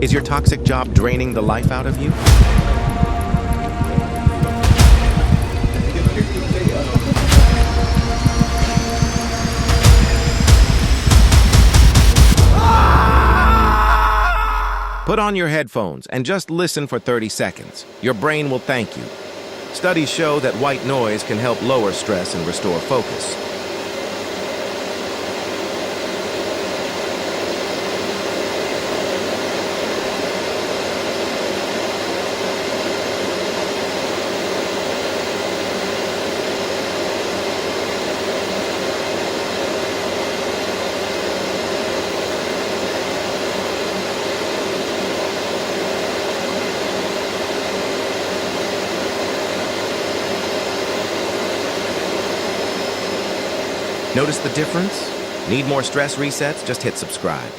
Is your toxic job draining the life out of you? Put on your headphones and just listen for 30 seconds. Your brain will thank you. Studies show that white noise can help lower stress and restore focus. Notice the difference? Need more stress resets? Just hit subscribe.